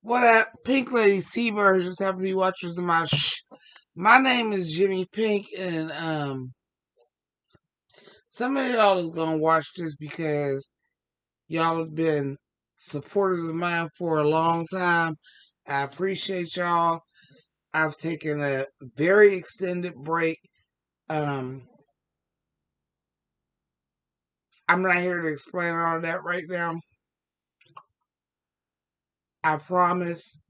What up, Pink Ladies, T-Birds, just happen to be watchers of my My name is Jimmy Pynk, and some of y'all is gonna watch this because y'all have been supporters of mine for a long time. I appreciate y'all. I've taken a very extended break. Um, I'm not here to explain all of that right now. I promise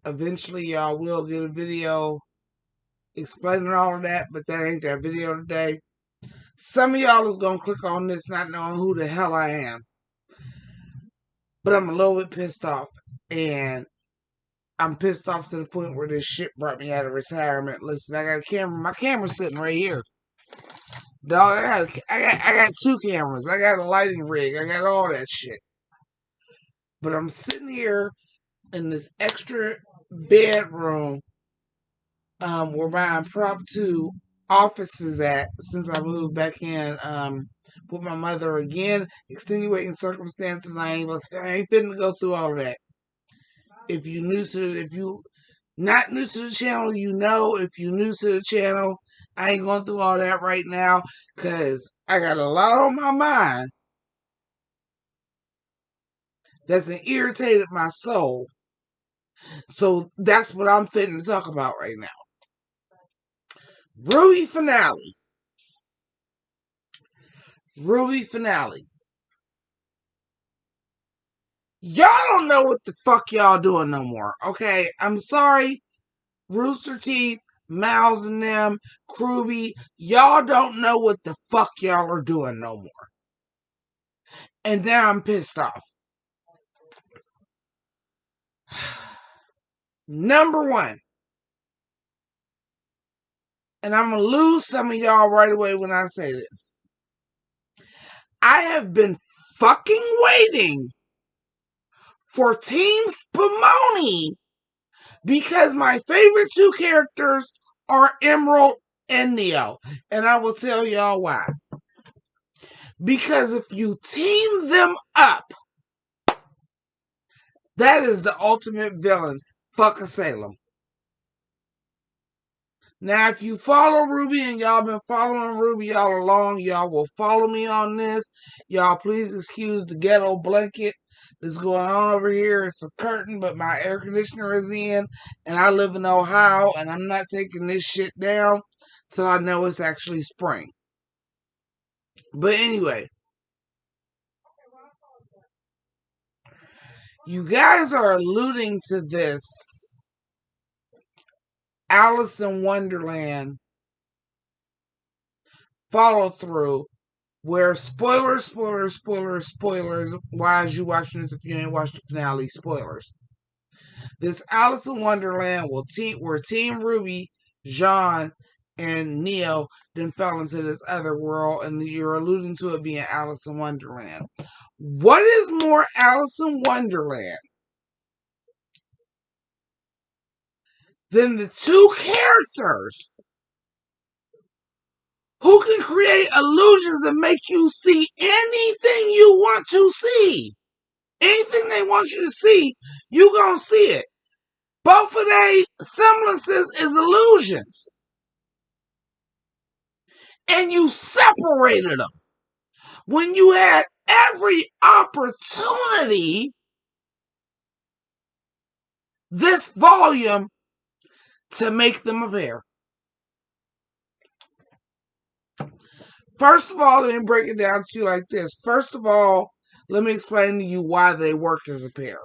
eventually y'all will get a video explaining all of that, but that ain't that video today. Some of y'all is gonna click on this not knowing who the hell I am. But I'm a little bit pissed off. And I'm pissed off to the point where this shit brought me out of retirement. Listen, I got a camera. My camera's sitting right here. Dog, I got two cameras. I got a lighting rig. I got all that shit. But I'm sitting here in this extra bedroom where my impromptu office is at since I moved back in with my mother again. Extenuating circumstances. I ain't fitting to go through all of that. If you not new to the channel, you know. If you new to the channel, I ain't going through all that right now because I got a lot on my mind that's irritated my soul. So that's what I'm fitting to talk about right now. RWBY finale. RWBY finale. Y'all don't know what the fuck y'all doing no more. Okay, I'm sorry, Rooster Teeth, Miles and them, Kruby, y'all don't know what the fuck y'all are doing no more. And now I'm pissed off. Number one, and I'm going to lose some of y'all right away when I say this. I have been fucking waiting for Team Spumoni because my favorite two characters are Emerald and Neo. And I will tell y'all why. Because if you team them up, that is the ultimate villain. Fuck a Salem. Now, if you follow RWBY and y'all been following RWBY all along, y'all will follow me on this. Y'all, please excuse the ghetto blanket that's going on over here. It's a curtain, but my air conditioner is in, and I live in Ohio, and I'm not taking this shit down till I know it's actually spring. But anyway, you guys are alluding to this Alice in Wonderland follow through where spoilers. Why is you watching this if you ain't watched the finale? Spoilers. This Alice in Wonderland where Team RWBY, Jean, and Neo then fell into this other world, and you're alluding to it being Alice in Wonderland. What is more Alice in Wonderland than the two characters who can create illusions and make you see anything you want to see? Anything they want you to see, you gonna see it. Both of their semblances is illusions. And you separated them when you had every opportunity this volume to make them a pair. First of all, let me break it down to you like this. First of all, let me explain to you why they work as a pair.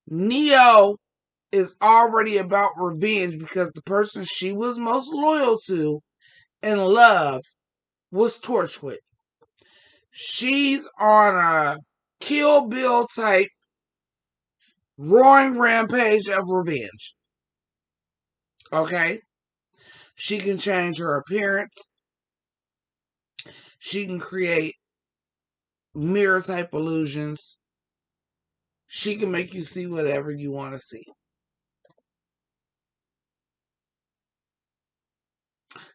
Neo is already about revenge because the person she was most loyal to and loved was Torchwood. She's on a Kill Bill type roaring rampage of revenge. Okay? She can change her appearance. She can create mirror type illusions. She can make you see whatever you want to see.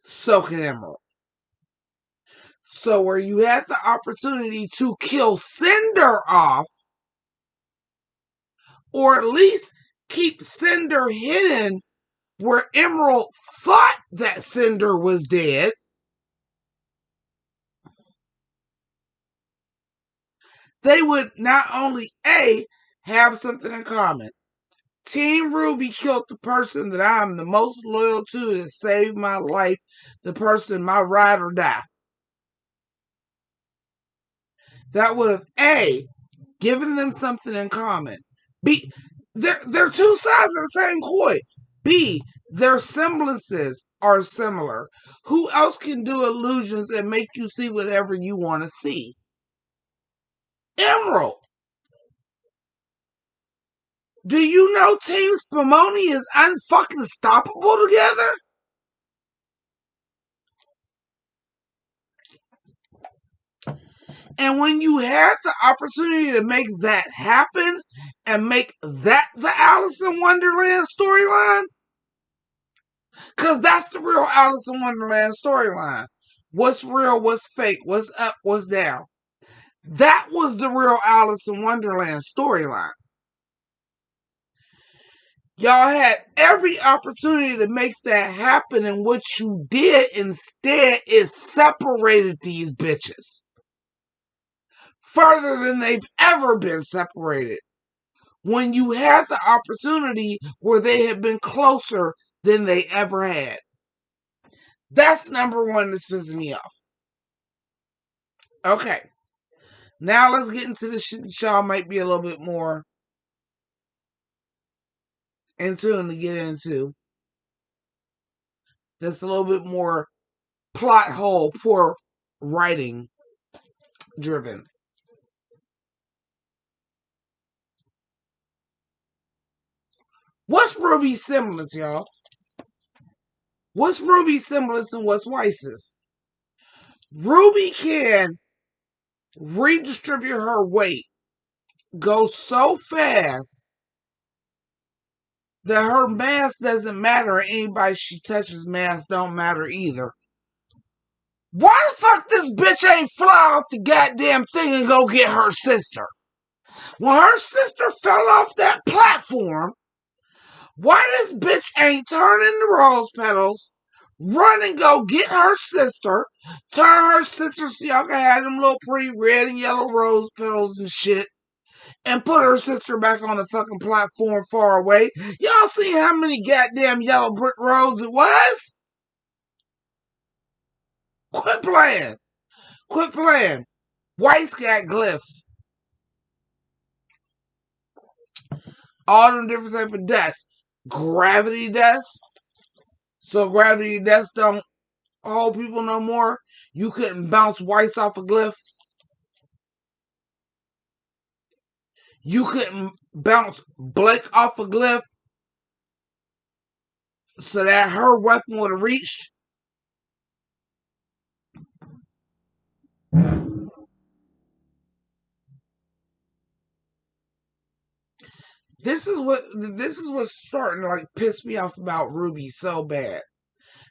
So can Emerald. So where you had the opportunity to kill Cinder off or at least keep Cinder hidden where Emerald thought that Cinder was dead, they would not only A, have something in common. Team RWBY killed the person that I'm the most loyal to that saved my life, the person, my ride or die. That would have A, given them something in common. B, they're two sides of the same coin. B, their semblances are similar. Who else can do illusions and make you see whatever you want to see? Emerald. Do you know Team Spumoni is unfucking stoppable together? And when you had the opportunity to make that happen and make that the Alice in Wonderland storyline, because that's the real Alice in Wonderland storyline. What's real, what's fake, what's up, what's down. That was the real Alice in Wonderland storyline. Y'all had every opportunity to make that happen, and what you did instead is separated these bitches further than they've ever been separated. When you had the opportunity where they had been closer than they ever had. That's number one that's pissing me off. Okay. Now let's get into the shit that y'all might be a little bit more in tune to get into. That's a little bit more plot hole, poor writing driven. What's RWBY's semblance, y'all? What's RWBY's semblance and what's Weiss's? RWBY can redistribute her weight, go so fast that her mass doesn't matter, and anybody she touches mass don't matter either. Why the fuck this bitch ain't fly off the goddamn thing and go get her sister? When her sister fell off that platform, why this bitch ain't turn into rose petals, run and go get her sister, turn her sister so y'all can have them little pretty red and yellow rose petals and shit, and put her sister back on the fucking platform far away. Y'all see how many goddamn yellow brick roads it was? Quit playing. Quit playing. White's got glyphs. All them different type of dust. Gravity dust. So gravity dust don't hold people no more. You couldn't bounce White's off a glyph. You couldn't bounce Blake off a glyph. So that her weapon would have reached. This is what's starting to like piss me off about RWBY so bad.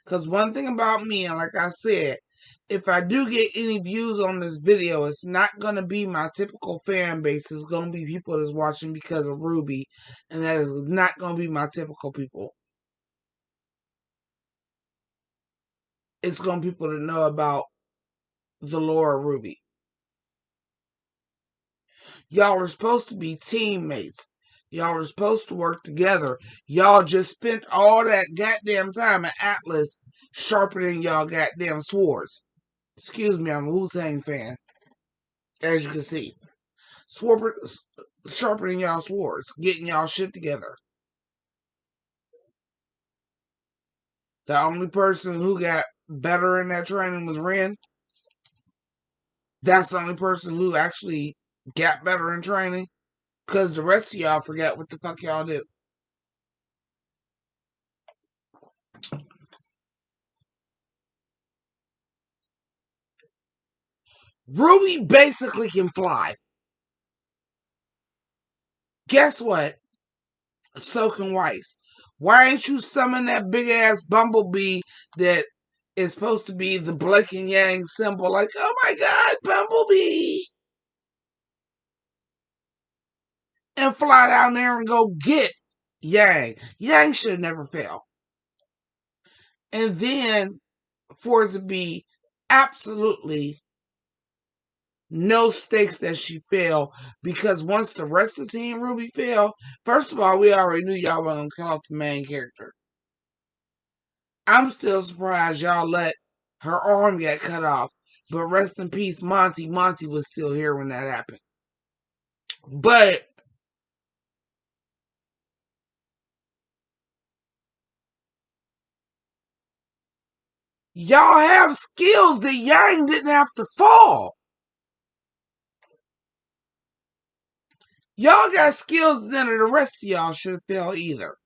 Because one thing about me, and like I said, if I do get any views on this video, it's not going to be my typical fan base. It's going to be people that's watching because of RWBY, and that is not going to be my typical people. It's going to be people that know about the lore of RWBY. Y'all are supposed to be teammates. Y'all are supposed to work together. Y'all just spent all that goddamn time at Atlas sharpening y'all goddamn swords. Excuse me, I'm a Wu-Tang fan. As you can see. Sharpening y'all swords. Getting y'all shit together. The only person who got better in that training was Ren. That's the only person who actually got better in training. Because the rest of y'all forget what the fuck y'all do. RWBY basically can fly. Guess what? So can Weiss. Why ain't you summon that big ass bumblebee that is supposed to be the Blake and Yang symbol? Like, oh my god, bumblebee! and fly down there and go get Yang. Yang should have never fell. And then for it to be absolutely no stakes that she fell, because once the rest of the team RWBY fell, first of all, we already knew y'all were going to kill off the main character. I'm still surprised y'all let her arm get cut off. But rest in peace, Monty. Monty was still here when that happened. But y'all have skills that Yang didn't have to fall. Y'all got skills none of the rest of y'all should have fell either.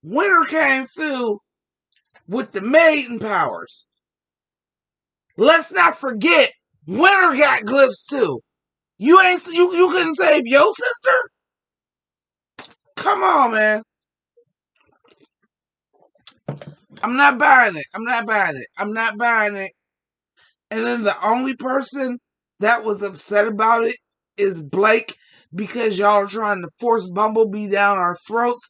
Winter came through with the maiden powers. Let's not forget, Winter got glyphs too. You couldn't save your sister? Come on, man. I'm not buying it. I'm not buying it. And then the only person that was upset about it is Blake, because y'all are trying to force Bumblebee down our throats.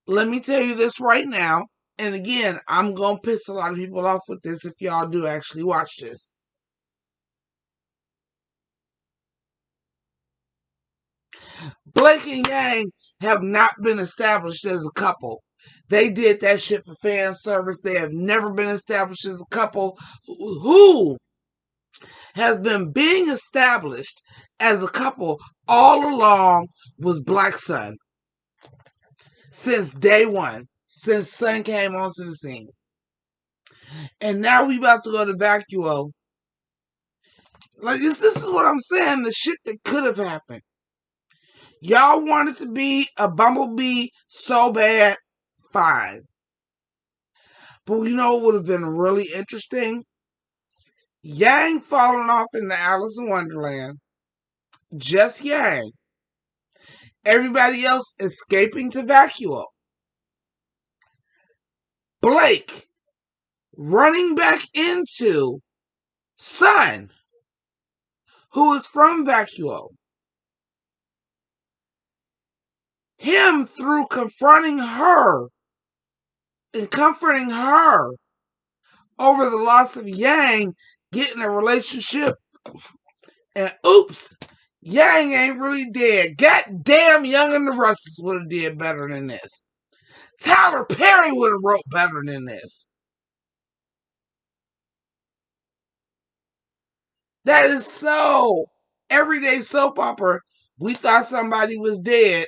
Let me tell you this right now. And again, I'm going to piss a lot of people off with this if y'all do actually watch this. Blake and Yang have not been established as a couple. They did that shit for fan service. They have never been established as a couple. Who has been being established as a couple all along was Black Sun. Since day one. Since Sun came onto the scene. And now we about to go to Vacuo. Like, this is what I'm saying. The shit that could have happened. Y'all wanted to be a Bumblebee so bad. Fine. But you know what would have been really interesting? Yang falling off in the Alice in Wonderland. Just Yang. Everybody else escaping to Vacuo. Blake running back into Sun, who is from Vacuo. Him through confronting her and comforting her over the loss of Yang, getting a relationship, and oops, Yang ain't really dead. Goddamn, Young and the Rustics would have did better than this. Tyler Perry would have wrote better than this. That is so everyday soap opera. We thought somebody was dead.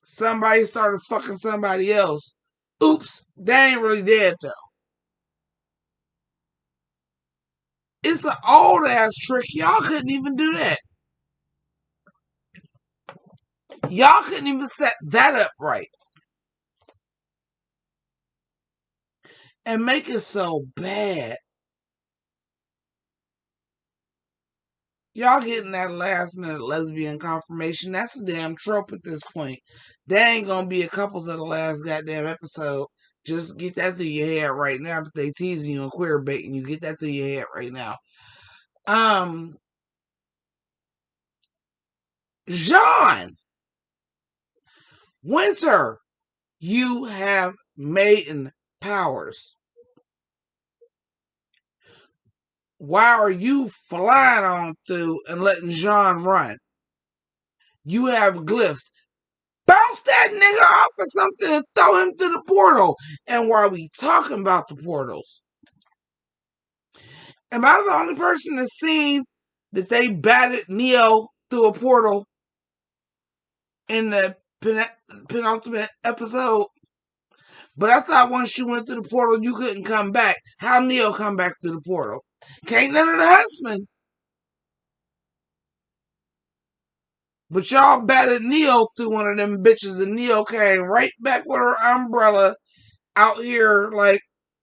Somebody started fucking somebody else. Oops, they ain't really dead though. It's an old ass trick. Y'all couldn't even do that. Y'all couldn't even set that up right. And make it so bad. Y'all getting that last minute lesbian confirmation. That's a damn trope at this point. There ain't gonna be a couples of the last goddamn episode. Just get that through your head right now that they teasing you and queer baiting you. Get that through your head right now. Jean Winter, you have maiden powers. Why are you flying on through and letting Jean run? You have glyphs. Bounce that nigga off or something and throw him through the portal. And while we talking about the portals, am I the only person that's seen that they batted Neo through a portal in the penultimate episode? But I thought once you went through the portal, you couldn't come back. How Neo come back through the portal? Can't none of the huntsmen. But y'all batted Neo through one of them bitches, and Neo came right back with her umbrella out here like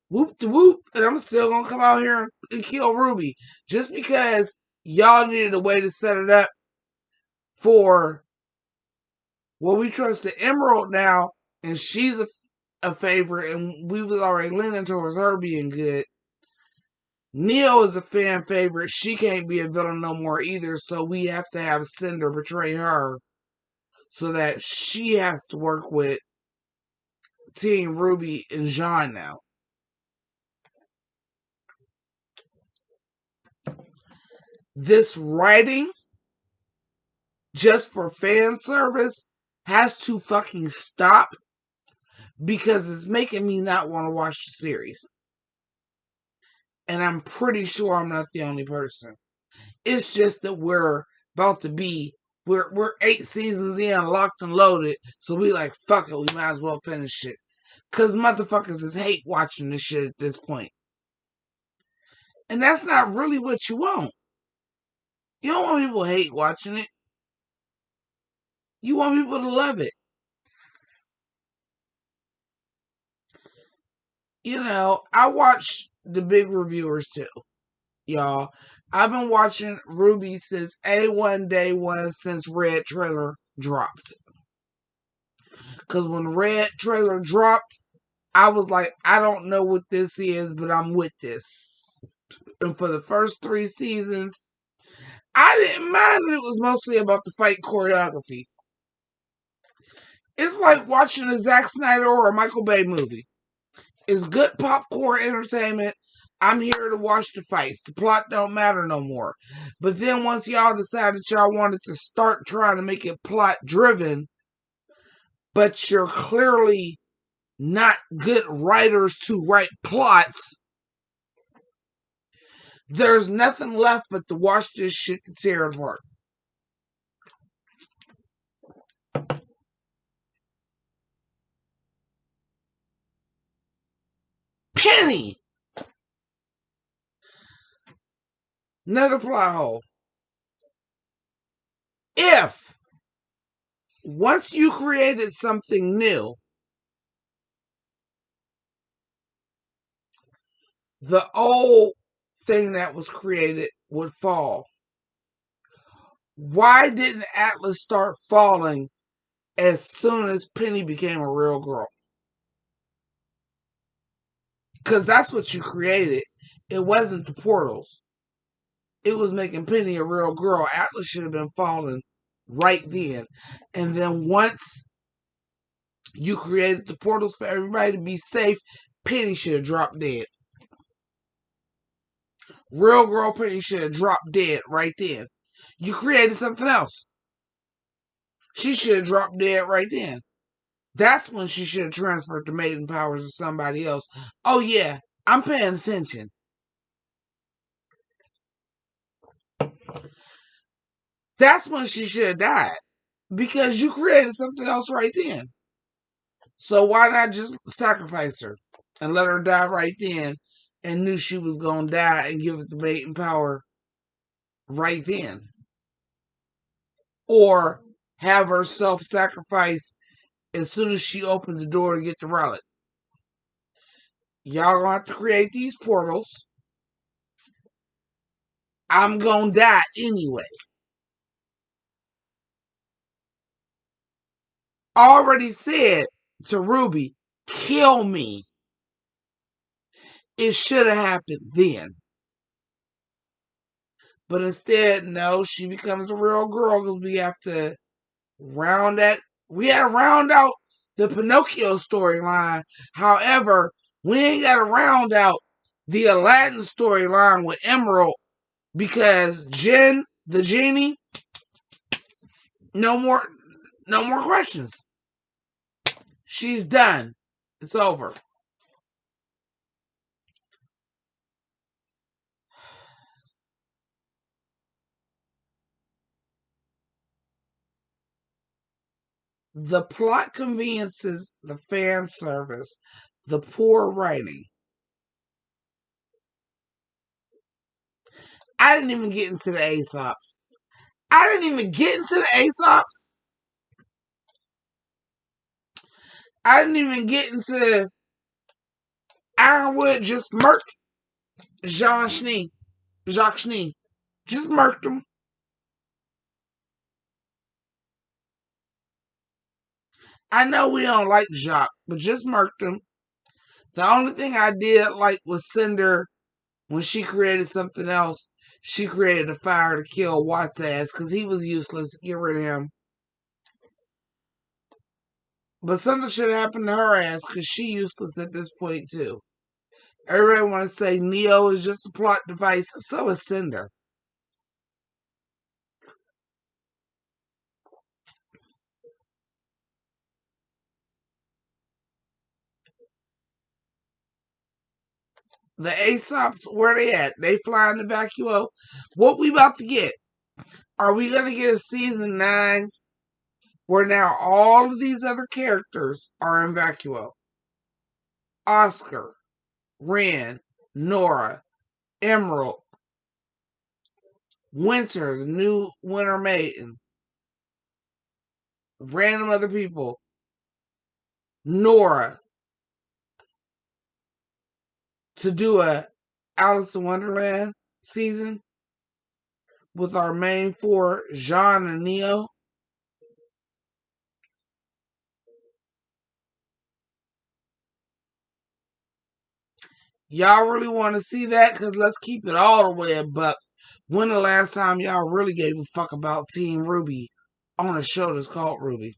whoop de whoop, and I'm still gonna come out here and kill RWBY just because y'all needed a way to set it up for we trust the Emerald now, and she's a favorite, and we was already leaning towards her being good. Neo is a fan favorite. She can't be a villain no more either, so we have to have Cinder betray her so that she has to work with Team RWBY and Jean now. This writing, just for fan service, has to fucking stop because it's making me not want to watch the series. And I'm pretty sure I'm not the only person. It's just that we're about to be, we're 8 seasons in, locked and loaded, so we like, fuck it, we might as well finish it. Because motherfuckers is hate watching this shit at this point. And that's not really what you want. You don't want people to hate watching it. You want people to love it. You know, I watch the big reviewers too, y'all. I've been watching RWBY since A1 day one, since Red trailer dropped. Because when Red trailer dropped, I was like, I don't know what this is, but I'm with this. And for the first 3 seasons, I didn't mind that it was mostly about the fight choreography. It's like watching a Zack Snyder or a Michael Bay movie. It's good popcorn entertainment. I'm here to watch the fights. The plot don't matter no more. But then once y'all decided y'all wanted to start trying to make it plot driven, but you're clearly not good writers to write plots, there's nothing left but to watch this shit to tear apart. Penny! Another plot hole. If once you created something new, the old thing that was created would fall, why didn't Atlas start falling as soon as Penny became a real girl? Because that's what you created. It wasn't the portals. It was making Penny a real girl. Atlas should have been falling right then. And then once you created the portals for everybody to be safe, Penny should have dropped dead. Real girl Penny should have dropped dead right then. You created something else. She should have dropped dead right then. That's when she should have transferred the maiden powers to somebody else. Oh yeah, I'm paying attention. That's when she should have died. Because you created something else right then. So why not just sacrifice her and let her die right then and knew she was going to die and give it the maiden power right then? Or have her self-sacrifice as soon as she opened the door to get the relic. Y'all gonna have to create these portals. I'm gonna die anyway. Already said to RWBY, kill me. It should have happened then. But instead, no, she becomes a real girl because we have to round that. We had to round out the Pinocchio storyline. However, we ain't got to round out the Aladdin storyline with Emerald because Jen, the genie, no more questions. She's done. It's over. The plot conveniences, the fan service, the poor writing. I didn't even get into the Aesops. I didn't even get into the Aesops. I didn't even get into Ironwood. Just murked Jacques Schnee. Just murked him. I know we don't like Jacques, but just murked him. The only thing I did like was Cinder When she created something else, she created a fire to kill Watts' ass because he was useless. Get rid of him. But something should happen to her ass because she useless at this point too. Everybody want to say Neo is just a plot device. So is Cinder. The Aesops, where they at? They flying the vacuo. What we about to get? Are we gonna get a season 9 where now all of these other characters are in vacuo? Oscar, Ren, Nora, Emerald, Winter, the new Winter Maiden, random other people, Nora, to do a Alice in Wonderland season with our main 4, Jean and Neo. Y'all really want to see that? Because let's keep it all the way a buck. When the last time y'all really gave a fuck about Team RWBY on a show that's called RWBY?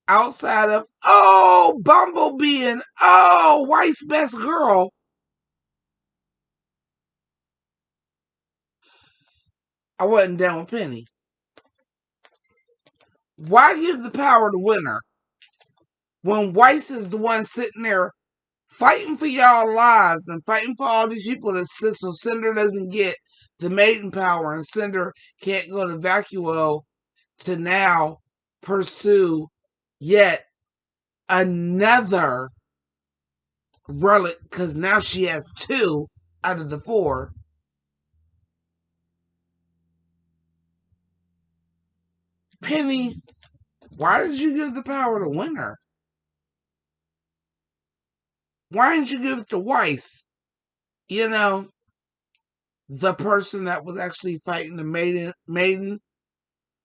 Outside of, oh, Bumblebee and, oh, White's best girl. I wasn't down with Penny. Why give the power to Winter when Weiss is the one sitting there fighting for y'all lives and fighting for all these people that so Cinder doesn't get the maiden power and Cinder can't go to Vacuo to now pursue yet another relic because now she has 2 out of the 4. Penny, why did you give the power to Winter? Why didn't you give it to Weiss? You know, the person that was actually fighting the maiden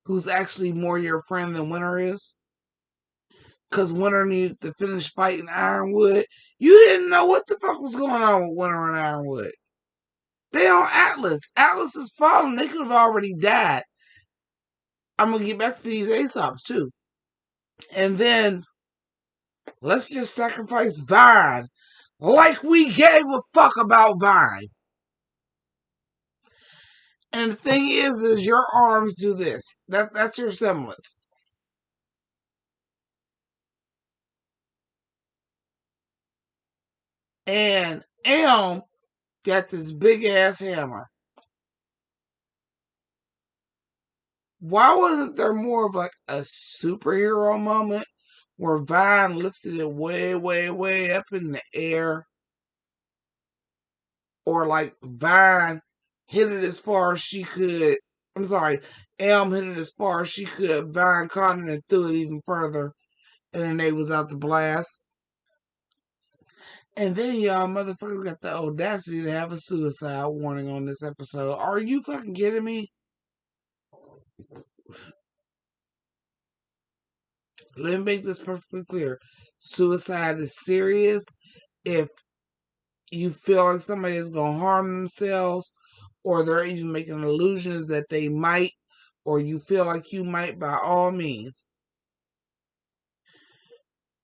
who's actually more your friend than Winter is. Because Winter needed to finish fighting Ironwood. You didn't know what the fuck was going on with Winter and Ironwood. They on Atlas. Atlas is falling. They could have already died. I'm going to get back to these Aesops too. And then, let's just sacrifice Vine. Like we gave a fuck about Vine. And the thing is your arms do this. That's your semblance. And Elm got this big ass hammer. Why wasn't there more of like a superhero moment where Vine lifted it way, way, way up in the air? Or like Vine hit it as far as she could. I'm sorry, Elm hit it as far as she could. Vine caught it and threw it even further. And then they was out the blast. And then y'all motherfuckers got the audacity to have a suicide warning on this episode. Are you fucking kidding me? Let me make this perfectly clear. Suicide is serious. If you feel like somebody is going to harm themselves, or they're even making illusions that they might, or you feel like you might, by all means.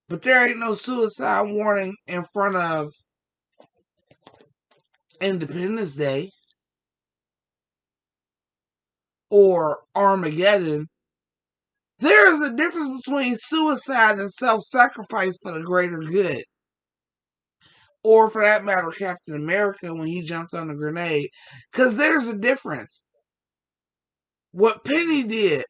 But there ain't no suicide warning in front of Independence Day or Armageddon. There is a difference between suicide and self-sacrifice for the greater good. Or for that matter, Captain America when he jumped on the grenade. Because there's a difference. What Penny did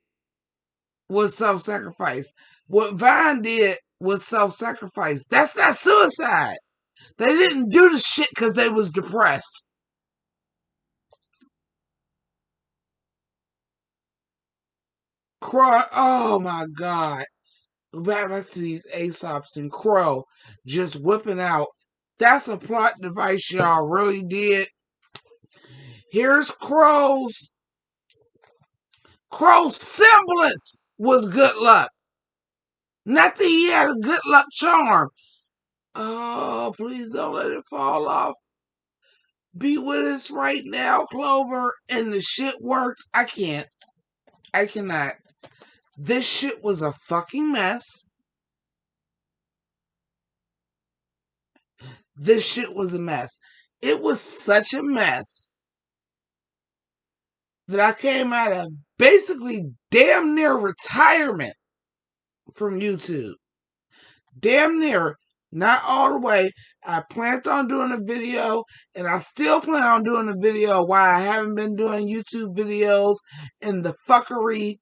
was self-sacrifice. What Vine did was self-sacrifice. That's not suicide. They didn't do the shit because they was depressed. Crow, oh my God. Back to these Aesops and Crow just whipping out. That's a plot device y'all really did. Here's Crow's semblance was good luck. Not that he had a good luck charm. Oh, please don't let it fall off. Be with us right now, Clover. And the shit worked. I can't. I cannot. This shit was a fucking mess. This shit was a mess. It was such a mess that I came out of basically damn near retirement from YouTube. Damn near. Not all the way. I planned on doing a video, and I still plan on doing a video why I haven't been doing YouTube videos and the fuckery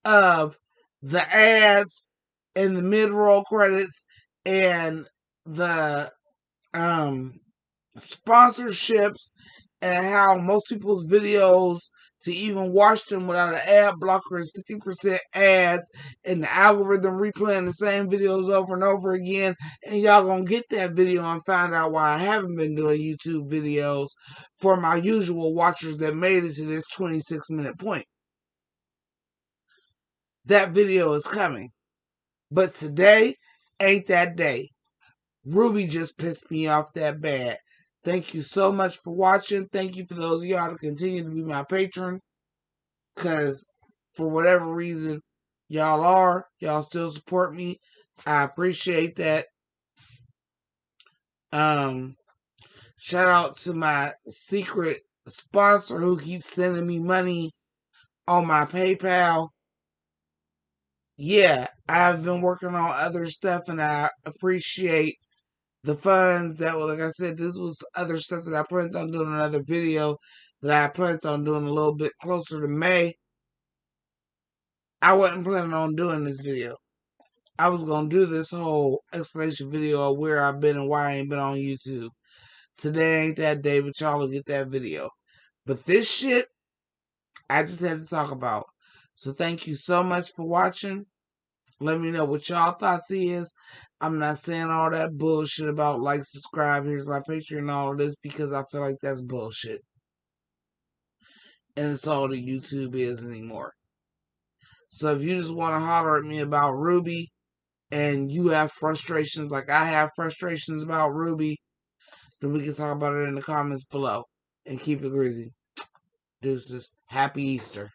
of the ads and the mid-roll credits and the sponsorships, and how most people's videos, to even watch them without an ad blocker, is 50% ads, and the algorithm replaying the same videos over and over again. And y'all gonna get that video and find out why I haven't been doing YouTube videos for my usual watchers that made it to this 26-minute point. That video is coming. But today ain't that day. RWBY just pissed me off that bad. Thank you so much for watching. Thank you for those of y'all to continue to be my patron. Because for whatever reason y'all still support me. I appreciate that. Shout out to my secret sponsor who keeps sending me money on my PayPal. Yeah, I've been working on other stuff, and I appreciate the funds that were, like I said, this was other stuff that I planned on doing another video that I planned on doing a little bit closer to May. I wasn't planning on doing this video. I was going to do this whole explanation video of where I've been and why I ain't been on YouTube. Today ain't that day, but y'all will get that video. But this shit, I just had to talk about. So thank you so much for watching. Let me know what y'all thoughts is. I'm not saying all that bullshit about like, subscribe, here's my Patreon and all of this, because I feel like that's bullshit. And it's all that YouTube is anymore. So if you just want to holler at me about RWBY, and you have frustrations like I have frustrations about RWBY, then we can talk about it in the comments below. And keep it greasy. Deuces. Happy Easter.